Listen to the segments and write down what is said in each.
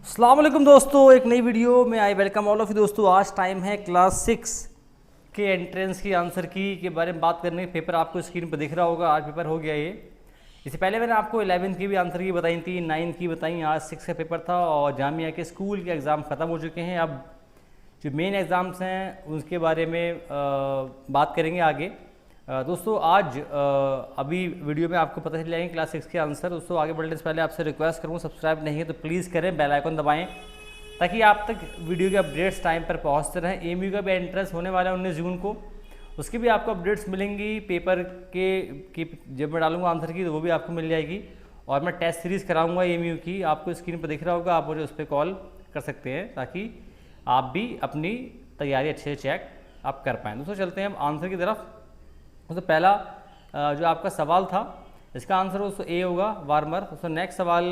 अस्सलाम वालेकुम दोस्तों, एक नई वीडियो में I welcome all of you दोस्तों। आज टाइम है क्लास 6 के एंट्रेंस की आंसर की के बारे में बात करने। पेपर आपको स्क्रीन पर दिख रहा होगा, आज पेपर हो गया ये। इससे पहले मैंने आपको 11th की भी आंसर की बताई थी, 9th की बताई, आज 6 का पेपर था और जामिया के स्कूल के एग्ज़ाम ख़त्म हो चुके हैं। अब जो मेन एग्ज़ाम्स हैं उसके बारे में बात करेंगे आगे। दोस्तों आज अभी वीडियो में आपको पता चल जाएंगे क्लास 6 के आंसर। दोस्तों आगे बढ़ने से पहले आपसे रिक्वेस्ट करूँगा, सब्सक्राइब नहीं है तो प्लीज़ करें, बेल आइकन दबाएं ताकि आप तक वीडियो के अपडेट्स टाइम पर पहुंचते रहें। एमयू का भी एंट्रेंस होने वाला है 19 जून को, उसकी भी आपको अपडेट्स मिलेंगी। पेपर के जब मैं डालूंगा आंसर की तो वो भी आपको मिल जाएगी। और मैं टेस्ट सीरीज़ कराऊंगा एमयू की, आपको स्क्रीन पर दिख रहा होगा, आप मुझे उस पर कॉल कर सकते हैं ताकि आप भी अपनी तैयारी अच्छे से चेक आप कर पाएँ। दोस्तों चलते हैं हम आंसर की तरफ। तो पहला जो आपका सवाल था इसका आंसर दोस्तों ए होगा, वार्मर। दोस्तों नेक्स्ट सवाल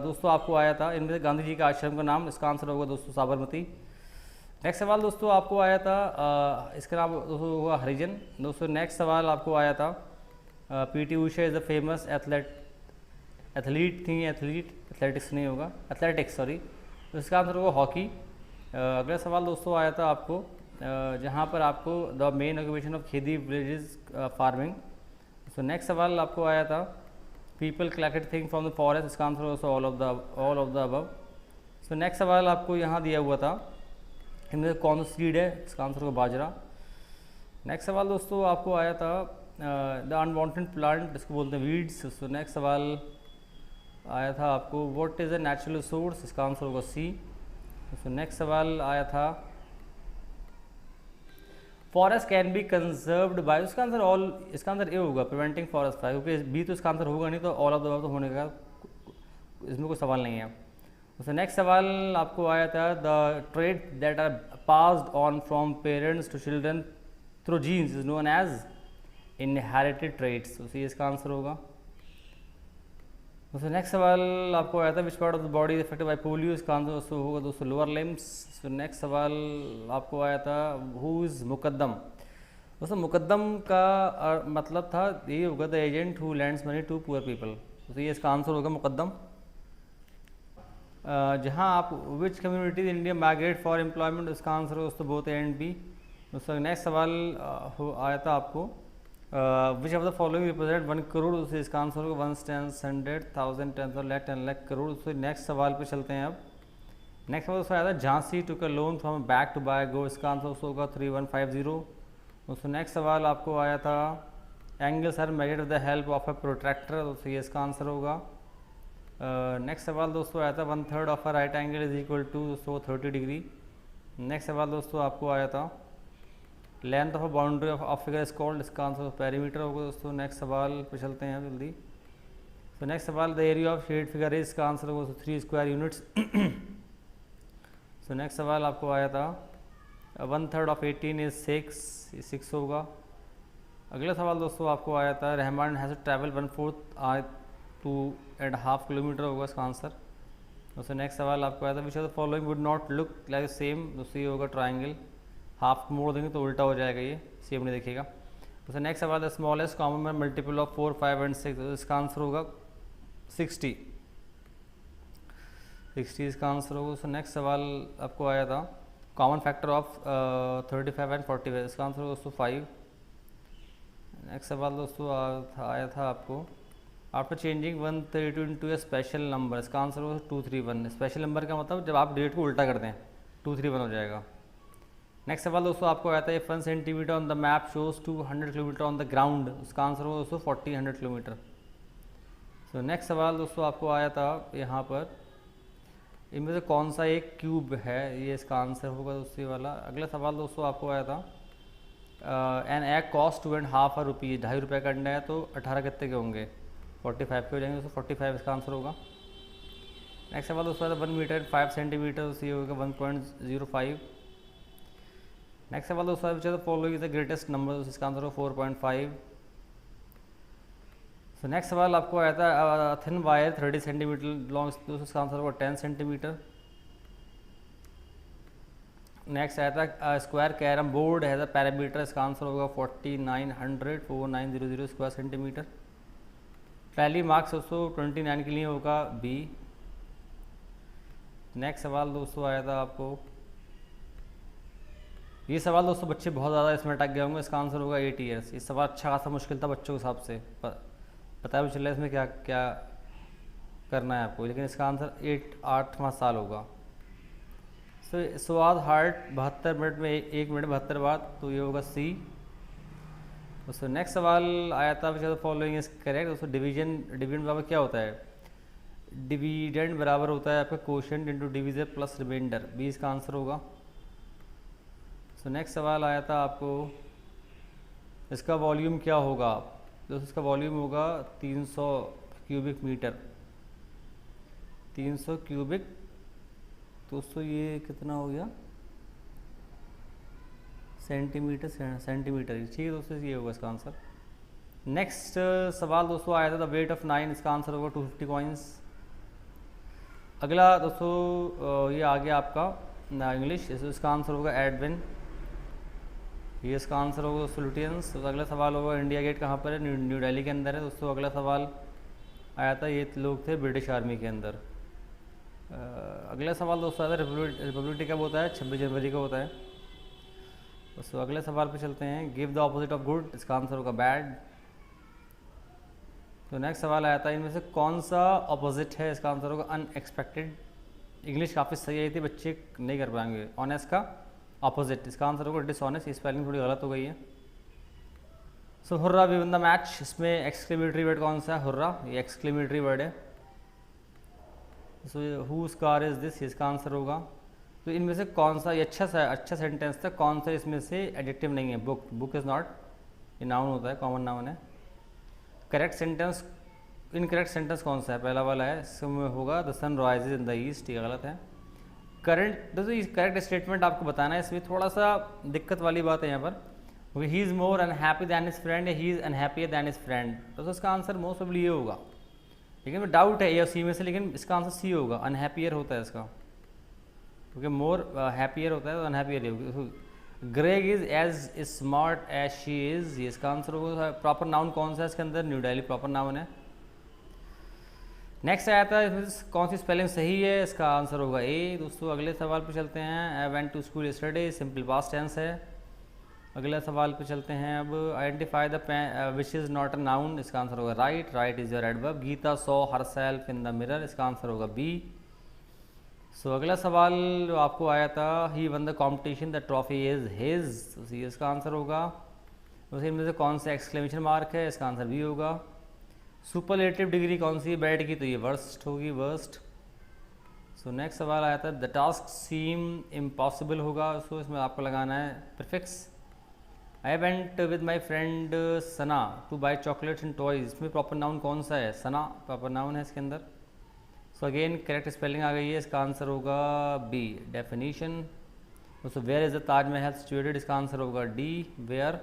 दोस्तों आपको आया था, इनमें से गांधी जी का आश्रम का नाम, इसका आंसर होगा दोस्तों साबरमती। नेक्स्ट सवाल दोस्तों आपको आया था इसका नाम दोस्तों होगा हरिजन। दोस्तों नेक्स्ट सवाल आपको आया था PT Usha is the famous athlete थी, एथलेटिक्स नहीं होगा, एथलेटिक्स सॉरी, तो इसका आंसर होगा हॉकी। अगला सवाल दोस्तों आया था आपको जहाँ पर आपको द मेन ऑक्यूपेशन ऑफ खेती विलेजेस फार्मिंग। सो नेक्स्ट सवाल आपको आया था people collected thing from the forest, इसका answer also all of the above. So next सवाल आपको यहाँ दिया हुआ था इनमें कौन सी सीड है, इसका आंसर होगा बाजरा। नेक्स्ट सवाल दोस्तों आपको आया था द अनवांटेड प्लांट, इसको बोलते हैं वीड्स। सो नेक्स्ट सवाल आया था आपको what is a natural source, इसका आंसर होगा सी। सो नेक्स्ट सवाल आया था forest can be conserved by, इसका आंसर ऑल, इसका आंसर ए होगा, प्रिवेंटिंग फॉरेस्ट फायर, क्योंकि बी तो इसका आंसर होगा नहीं, तो ऑल ऑफ द अबव तो होने का इसमें कोई सवाल नहीं है। तो नेक्स्ट सवाल आपको आया था the trait that are passed on from parents to children through genes is known as inherited traits, उसी इसका आंसर होगा। दोस्तों नेक्स्ट सवाल आपको आया था which part of the body is affected by polio, इसका आंसर दोस्तों होगा दोस्तों लोअर लिम्स। सो नेक्स्ट सवाल आपको आया था हु इज़ मुकद्दम। दोस्तों मुकद्दम का मतलब था ये होगा the agent who lends money to poor people, तो ये इसका आंसर होगा मुकद्दम। जहाँ आप which community India migrate for employment, इसका आंसर दोस्तों बोथ ए एंड बी। दोस्तों नेक्स्ट सवाल आया था आपको which of the following represent 1 crore, उससे इसका आंसर होगा 1 10 100 1000 10 लाख 10 लाख करोड़। उससे नेक्स्ट सवाल पे चलते हैं अब। नेक्स्ट सवाल दोस्तों आया था Jhansi took a loan from bank to buy go, इसका आंसर दोस्तों होगा 3150। दोस्तों नेक्स्ट सवाल आपको आया था angles are measured with the help of a protractor, दोस्तों ये इसका आंसर होगा। नेक्स्ट सवाल दोस्तों आया था 1/3 of a right angle is equal to दोस्तों 30 डिग्री। नेक्स्ट सवाल दोस्तों आपको आया था length of a boundary of figure is called, इसका आंसर पेरीमीटर होगा दोस्तों। नेक्स्ट सवाल पे चलते हैं जल्दी। तो नेक्स्ट सवाल the area of shade figure is, इसका आंसर होगा 3 स्क्वायर यूनिट्स। सो नेक्स्ट सवाल आपको आया था 1/3 ऑफ 18 इज 6 होगा। अगला सवाल दोस्तों आपको आया था Rahman has to travel 1/4 2.5 kilometre होगा इसका आंसर। दोस्तों नेक्स्ट सवाल आपको आया था which of the following would not look like same, दोस्तों ये होगा ट्राइंगल, हाफ मोड़ देंगे तो उल्टा हो जाएगा, ये सेम नहीं दिखेगा। तो नेक्स्ट सवाल the smallest common multiple of 4 5 and 6, तो इसका आंसर होगा 60 इसका आंसर होगा। तो नेक्स्ट सवाल आपको आया था कॉमन फैक्टर ऑफ 35 एंड 45, इसका आंसर होगा दोस्तों 5। नेक्स्ट सवाल दोस्तों आया था आपको आफ्टर चेंजिंग 132 इंटू ए स्पेशल नंबर, इसका आंसर होगा 231। स्पेशल नंबर का मतलब जब आप डेट को उल्टा कर दें 231 हो जाएगा। नेक्स्ट सवाल दोस्तों आपको आया था 1 centimetre on the map shows 200 kilometre on the ground, उसका आंसर होगा दोस्तों 40 किलोमीटर। सो नेक्स्ट सवाल दोस्तों आपको आया था यहाँ पर इनमें से कौन सा एक क्यूब है, ये इसका आंसर होगा दोस्तों वाला। अगला सवाल दोस्तों आपको आया था एन एग कॉस्ट 2.5 रुपये, 2.5 रुपये का अंडा है तो 18 कितने के होंगे, 45 के हो जाएंगे दोस्तों, 45 इसका आंसर होगा। नेक्स्ट सवाल दोस्तों आया था 1 मीटर 5 सेंटीमीटर, तो ये होगा 1.05। नेक्स्ट सवाल दोस्तों which are the following is the greatest number, इसका आंसर होगा 4.5। सो नेक्स्ट सवाल आपको आया था थिन वायर 30 सेंटीमीटर लॉन्ग, दोस्तों इसका आंसर होगा 10 सेंटीमीटर। नेक्स्ट आया था स्क्वायर कैरम बोर्ड है द पैरामीटर, इसका आंसर होगा 4900 स्क्वायर सेंटीमीटर। टैली मार्क्स दोस्तों 29 के लिए होगा बी। नेक्स्ट सवाल दोस्तों आया था आपको, ये सवाल दोस्तों बच्चे बहुत ज़्यादा इसमें अटक गए होंगे। इसका आंसर होगा 8 ईयर्स। ये सवाल अच्छा खासा मुश्किल था बच्चों के हिसाब से, पता भी चल रहा है इसमें क्या क्या करना है आपको, लेकिन इसका आंसर 8वां साल होगा। स्वाद हार्ट 72 मिनट में 1 मिनट 72 बार, तो ये होगा सी। दोस्तों नेक्स्ट सवाल आया था which are the following is correct. दोस्तों डिविडेंड बराबर क्या होता है? डिविडेंड बराबर होता है आपका quotient into divisor plus remainder, B इसका आंसर होगा। सो नेक्स्ट सवाल आया था आपको, इसका वॉल्यूम क्या होगा? दोस्तों इसका वॉल्यूम होगा 300 क्यूबिक मीटर, 300 क्यूबिक। दोस्तों ये कितना हो गया? सेंटीमीटर, ठीक है दोस्तों, ये होगा इसका आंसर। नेक्स्ट सवाल दोस्तों आया था द वेट ऑफ 9, इसका आंसर होगा 250 कॉइन्स। अगला दोस्तों ये आ गया आपका इंग्लिश, इसका आंसर होगा एडविन, ये इसका आंसर होगा दोस्तों लुटियंस। तो अगला सवाल होगा इंडिया गेट कहाँ पर है? न्यू दिल्ली के अंदर है दोस्तों। अगला सवाल आया था, ये लोग थे ब्रिटिश आर्मी के अंदर। अगला सवाल दोस्तों आया था रिपब्लिक डे कब होता है? 26 जनवरी का होता है दोस्तों। अगले सवाल पे चलते हैं, give the opposite of good, इसका आंसर होगा बैड। तो नेक्स्ट सवाल आया था, इनमें से कौन सा ऑपोजिट है? इसका आंसर होगा अनएक्सपेक्टेड। इंग्लिश काफ़ी सही आई थी, बच्चे नहीं कर पाएंगे। ऑनेस्ट का ऑपोजिट, इसका आंसर होगा डिसऑनेस्ट, स्पेलिंग थोड़ी गलत हो गई है। So hurrah we win the match, इसमें एक्सक्लेमेटरी वर्ड कौन सा है? हुर्रा, ये एक्सक्लेमेटरी वर्ड है। So whose car is this, इसका आंसर होगा। तो इनमें से कौन सा, ये अच्छा सेंटेंस था, कौन सा इसमें से एडजेक्टिव नहीं है? बुक इज़ नॉट, ये नाउन होता है, कॉमन नाउन है। करेक्ट सेंटेंस, इनकरेक्ट सेंटेंस कौन सा है? पहला वाला है, इसमें होगा the sun rises in the east, ये गलत है। करंट दोस्तों ये करेक्ट स्टेटमेंट आपको बताना है, इसमें थोड़ा सा दिक्कत वाली बात है यहाँ पर, क्योंकि he is more unhappy than his friend, he is unhappier than his friend. दोस्तों इसका आंसर मोस्ट प्रोबेबली ये होगा, लेकिन डाउट है ए और सी में से, लेकिन इसका आंसर सी होगा। अनहैप्पियर होता है इसका, क्योंकि मोर हैप्पियर होता है तो अनहैप्पियर होगा। Greg is as smart as she is, ये इसका आंसर होगा। प्रॉपर नाउन कौन सा है इसके अंदर? न्यू दिल्ली प्रॉपर नाउन है। नेक्स्ट आया था, इसमें कौन सी स्पेलिंग सही है? इसका आंसर होगा ए दोस्तों। अगले सवाल पे चलते हैं, I went to school yesterday, simple past tense है। अगले सवाल पे चलते हैं अब, identify the which is not a noun, इसका आंसर होगा right, right is your adverb. Gita saw herself in the mirror, इसका आंसर होगा बी। सो अगला सवाल जो आपको आया था, he won the competition, the trophy is his, इसका आंसर होगा। उसी में से कौन सा एक्सक्लेमेशन मार्क है? इसका आंसर बी होगा। सुपरलेटिव डिग्री कौन सी है बैड की? तो ये वर्स्ट होगी, वर्स्ट। सो नेक्स्ट सवाल आया था, द टास्क सीम इम्पॉसिबल होगा, सो इसमें आपको लगाना है prefix. I went with my friend Sana to buy chocolates and toys, इसमें प्रॉपर नाउन कौन सा है? सना प्रॉपर नाउन है इसके अंदर। सो अगेन करेक्ट स्पेलिंग आ गई है, इसका आंसर होगा बी, डेफिनीशन। दोस्तों where is the Taj Mahal situated, इसका आंसर होगा डी, वेयर।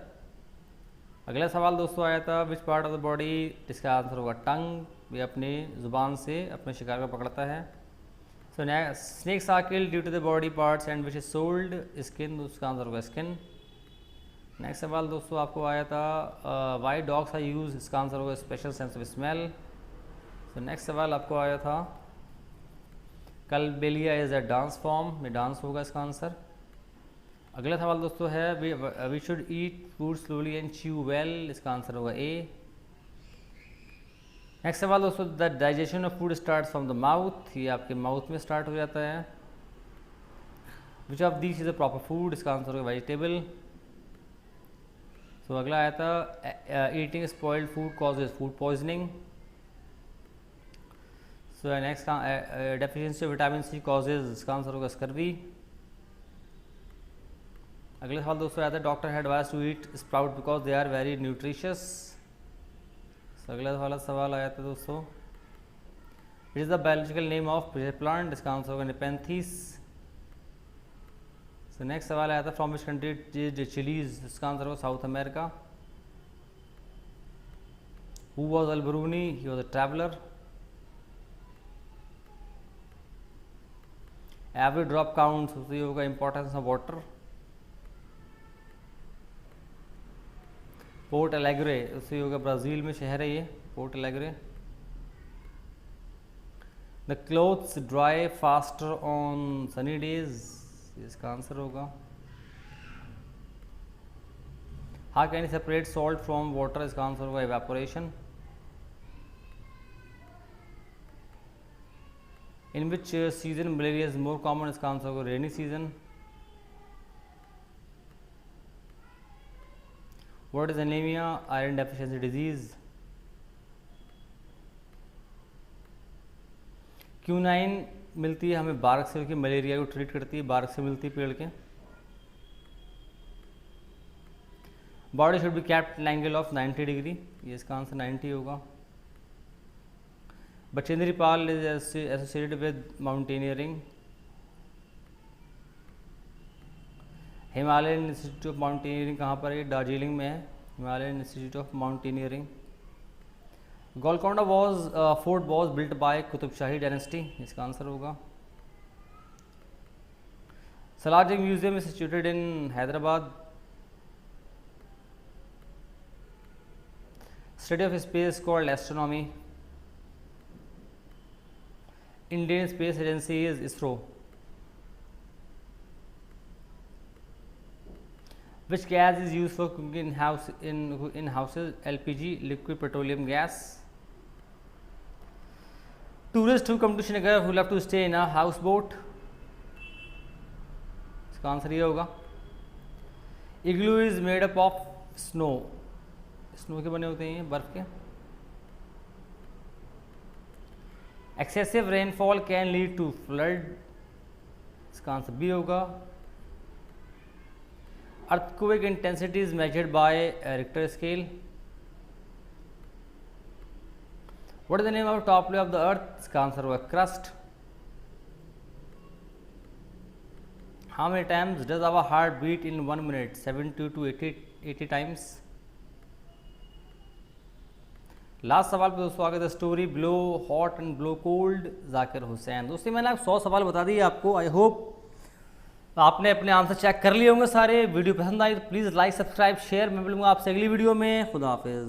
अगला सवाल दोस्तों आया था, which part of the body, इसका आंसर होगा टंग, ये अपनी ज़ुबान से अपने शिकार को पकड़ता है। So snakes are killed due to the body parts and which is sold, skin, उसका आंसर होगा स्किन। नेक्स्ट सवाल दोस्तों आपको आया था, वाई डॉग्स आर यूज, इसका आंसर होगा special sense of smell. So next सवाल आपको आया था, Kalbelia is a dance form, में डांस होगा इसका आंसर। अगला सवाल दोस्तों है, we should eat food slowly and chew well, इसका आंसर होगा ए। नेक्स्ट सवाल दोस्तों, the digestion of food start from the mouth, ये आपके माउथ में स्टार्ट हो जाता है। Which of this is a proper food, इसका आंसर होगा वेजिटेबल। सो अगला आया था, eating spoiled food causes food poisoning. So next deficiency of vitamin C causes, इसका आंसर होगा स्कर्वी। अगले सवाल दोस्तों आया था, doctor had advise to eat sprout because they are very nutritious. अगला वाला सवाल आया था दोस्तों, it is the biological name of plant, इसका आंसर होगा नेपेंथीस। सो नेक्स्ट सवाल आया था, फ्रॉम विच कंट्री चिलीज, इसका आंसर होगा South America. Who was Al Biruni, he was a traveller. Every drop counts, उससे होगा importance of water. Porto Alegre, उससे होगा ब्राज़ील में शहर है ये Porto Alegre. The clothes dry faster on sunny days, इसका आंसर होगा। How can you separate salt from water, इसका आंसर होगा evaporation. In which season malaria is more common, इसका आंसर होगा rainy season. What is anaemia, iron deficiency disease. Quinine मिलती है हमें बारक से, क्योंकि मलेरिया को ट्रीट करती है, बारक से मिलती है पेड़ के। Body should be kept at angle of 90 degree, ये इसका आंसर 90 होगा। Bachendri Pal is associated with mountaineering. Himalayan institute of mountaineering कहाँ पर है, दार्जिलिंग में है Himalayan institute of mountaineering. Golconda fort was built by Qutb Shahi dynasty, इसका आंसर होगा। Salar Jung museum is situated in Hyderabad. Study of space called astronomy. Indian space agency is ISRO. Which gas is used for cooking in houses, LPG, liquid petroleum gas. Tourists who come to Srinagar will have to stay in a houseboat, इसका answer ये होगा। Igloo is made up of snow, snow के बने होते हैं बर्फ के। Excessive rainfall can lead to flood, इसका आंसर बी होगा। Earthquake intensity is measured by Richter scale. What is the name of top layer of the earth, इसका answer होगा crust. How many times does our heart beat in 1 minute, 70 to 80 times. Last सवाल पे दोस्तों आगे, the story blow hot and blow cold, Zakir Hussain. दोस्तों मैंने 100 सवाल बता दिए आपको, आई होप आपने अपने आंसर चेक कर लिए होंगे सारे। वीडियो पसंद आई तो प्लीज़ लाइक सब्सक्राइब शेयर। मैं मिलूंगा आपसे अगली वीडियो में। खुदा हाफिज़।